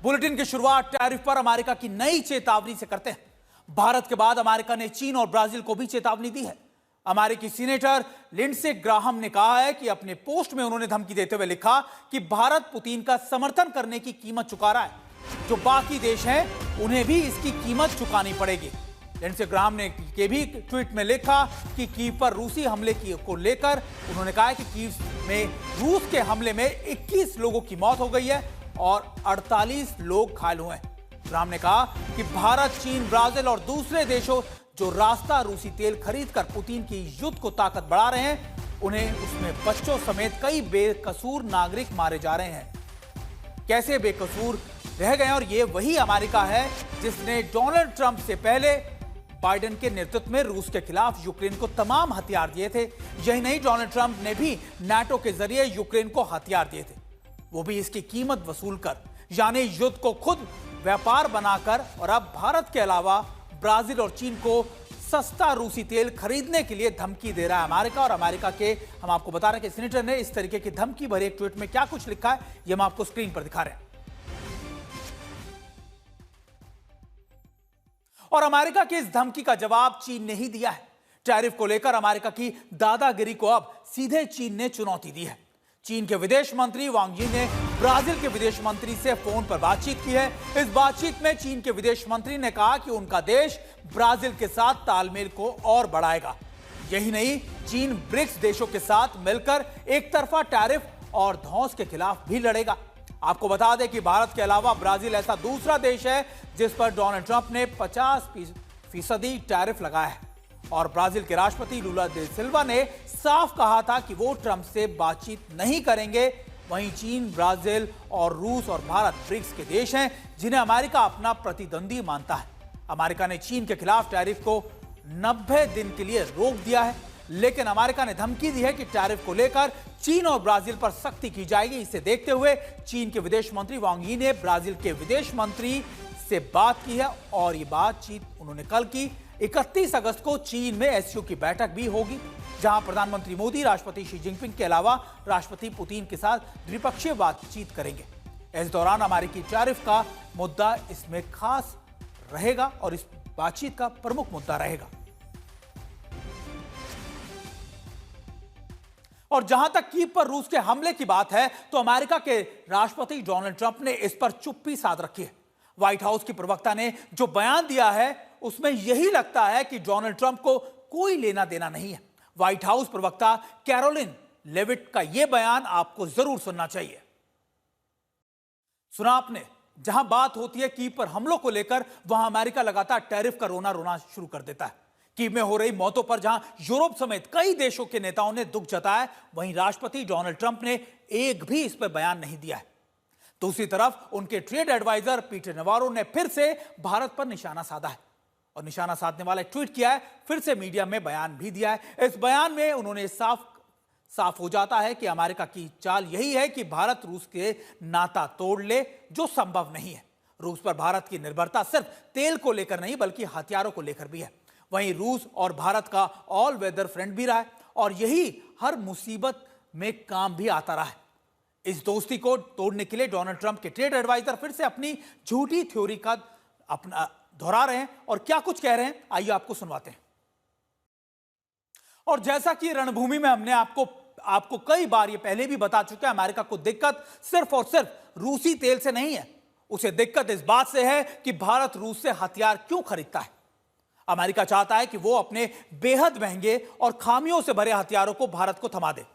Bulletin की शुरुआत tariff पर अमेरिका की नई चेतावनी से करते हैं। भारत के बाद अमेरिका ने चीन और ब्राजील को भी चेतावनी दी है। अमेरिकी सीनेटर लिंडसे ग्राहम ने कहा है कि अपने पोस्ट में उन्होंने धमकी देते हुए लिखा कि भारत पुतिन का समर्थन करने की कीमत चुका रहा है। जो बाकी देश हैं उन्हें भी इसकी कीमत चुकानी पड़ेगी। लिंडसे ग्राहम ने ये भी ट्वीट में लिखा कि कीव पर रूसी हमले को लेकर उन्होंने कहा है कि कीव में रूस के हमले में 21 लोगों की मौत हो गई है और 48 लोग घायल हुए हैं। ग्राहम ने कहा कि भारत, चीन, ब्राजील और दूसरे देशों जो रास्ता रूसी तेल खरीदकर पुतिन की युद्ध को ताकत बढ़ा रहे हैं, उन्हें उसमें बच्चों समेत कई बेकसूर नागरिक मारे जा रहे हैं। कैसे बेकसूर रह गए? और ये वही अमेरिका है जिसने डोनाल्ड ट्रंप से पहले बाइडेन के नेतृत्व में रूस के खिलाफ यूक्रेन को तमाम हथियार दिए थे। यही नहीं, डोनाल्ड ट्रंप ने भी नाटो के जरिए यूक्रेन को हथियार दिए थे, वो भी इसकी कीमत वसूल कर, यानी युद्ध को खुद व्यापार बनाकर। और अब भारत के अलावा ब्राजील और चीन को सस्ता रूसी तेल खरीदने के लिए धमकी दे रहा है अमेरिका। और अमेरिका के हम आपको बता रहे हैं कि सीनेटर ने इस तरीके की धमकी भरे एक ट्वीट में क्या कुछ लिखा है, यह हम आपको स्क्रीन पर दिखा रहे हैं। और अमेरिका की इस धमकी का जवाब चीन ने ही दिया है। टैरिफ को लेकर अमेरिका की दादागिरी को अब सीधे चीन ने चुनौती दी है। चीन के विदेश मंत्री वांग यी ने ब्राजील के विदेश मंत्री से फोन पर बातचीत की है। इस बातचीत में चीन के विदेश मंत्री ने कहा कि उनका देश ब्राजील के साथ तालमेल को और बढ़ाएगा। यही नहीं, चीन ब्रिक्स देशों के साथ मिलकर एक तरफा टैरिफ और धौंस के खिलाफ भी लड़ेगा। आपको बता दें कि भारत के अलावा ब्राजील ऐसा दूसरा देश है जिस पर डोनाल्ड ट्रंप ने 50% टैरिफ लगाया है। और ब्राजील के राष्ट्रपति लुला दे सिल्वा ने साफ कहा था कि वो ट्रंप से बातचीत नहीं करेंगे। वहीं चीन, ब्राजील और रूस और भारत ब्रिक्स के देश हैं जिन्हें अमेरिका अपना प्रतिद्वंदी मानता है। अमेरिका ने चीन के खिलाफ टैरिफ को 90 दिन के लिए रोक दिया है, लेकिन अमेरिका ने धमकी दी है कि टैरिफ को लेकर चीन और ब्राजील पर सख्ती की जाएगी। इसे देखते हुए चीन के विदेश मंत्री वांग यी ने ब्राजील के विदेश मंत्री से बात की है और ये बातचीत उन्होंने कल की। 31 अगस्त को चीन में एससीओ की बैठक भी होगी, जहां प्रधानमंत्री मोदी राष्ट्रपति शी जिनपिंग के अलावा राष्ट्रपति पुतिन के साथ द्विपक्षीय बातचीत करेंगे। इस दौरान अमेरिकी टैरिफ का मुद्दा इसमें खास रहेगा और इस बातचीत का प्रमुख मुद्दा रहेगा। और जहां तक कीव पर रूस के हमले की बात है, तो अमेरिका के राष्ट्रपति डोनाल्ड ट्रंप ने इस पर चुप्पी साध रखी है। व्हाइट हाउस की प्रवक्ता ने जो बयान दिया है उसमें यही लगता है कि डोनाल्ड ट्रंप को कोई लेना देना नहीं है। व्हाइट हाउस प्रवक्ता कैरोलिन लेविट का यह बयान आपको जरूर सुनना चाहिए। सुना आपने? जहां बात होती है कीव पर हमलों को लेकर, वहां अमेरिका लगातार टैरिफ का रोना शुरू कर देता है। कीव में हो रही मौतों पर जहां यूरोप समेत कई देशों के नेताओं ने दुख जताया, वहीं राष्ट्रपति डोनाल्ड ट्रंप ने एक भी इस पर बयान नहीं दिया है। दूसरी तरफ उनके ट्रेड एडवाइजर पीटर नवारो ने फिर से भारत पर निशाना साधा है और निशाना साधने वाला ट्वीट किया है, फिर से मीडिया में बयान भी दिया है। इस बयान में उन्होंने साफ हो जाता है कि अमेरिका की चाल यही है कि भारत रूस के नाता तोड़ ले, जो संभव नहीं है। रूस पर भारत की निर्भरता सिर्फ तेल को लेकर नहीं बल्कि हथियारों को लेकर भी है। वहीं रूस और भारत का ऑल वेदर फ्रेंड भी रहा है और यही हर मुसीबत में काम भी आता रहा है। इस दोस्ती को तोड़ने के लिए डोनाल्ड ट्रंप के ट्रेड एडवाइजर फिर से अपनी झूठी थ्योरी का अपना दोहरा रहे हैं और क्या कुछ कह रहे हैं, आइए आपको सुनवाते हैं। और जैसा कि रणभूमि में हमने आपको कई बार ये पहले भी बता चुके हैं, अमेरिका को दिक्कत सिर्फ और सिर्फ रूसी तेल से नहीं है। उसे दिक्कत इस बात से है कि भारत रूस से हथियार क्यों खरीदता है। अमेरिका चाहता है कि वो अपने बेहद महंगे और खामियों से भरे हथियारों को भारत को थमा दे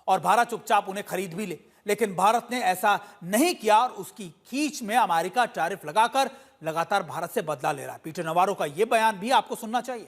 और भारत चुपचाप उन्हें खरीद भी ले, लेकिन भारत ने ऐसा नहीं किया और उसकी खींच में अमेरिका टैरिफ लगाकर लगातार भारत से बदला ले रहा है। पीटर नवारो का यह बयान भी आपको सुनना चाहिए।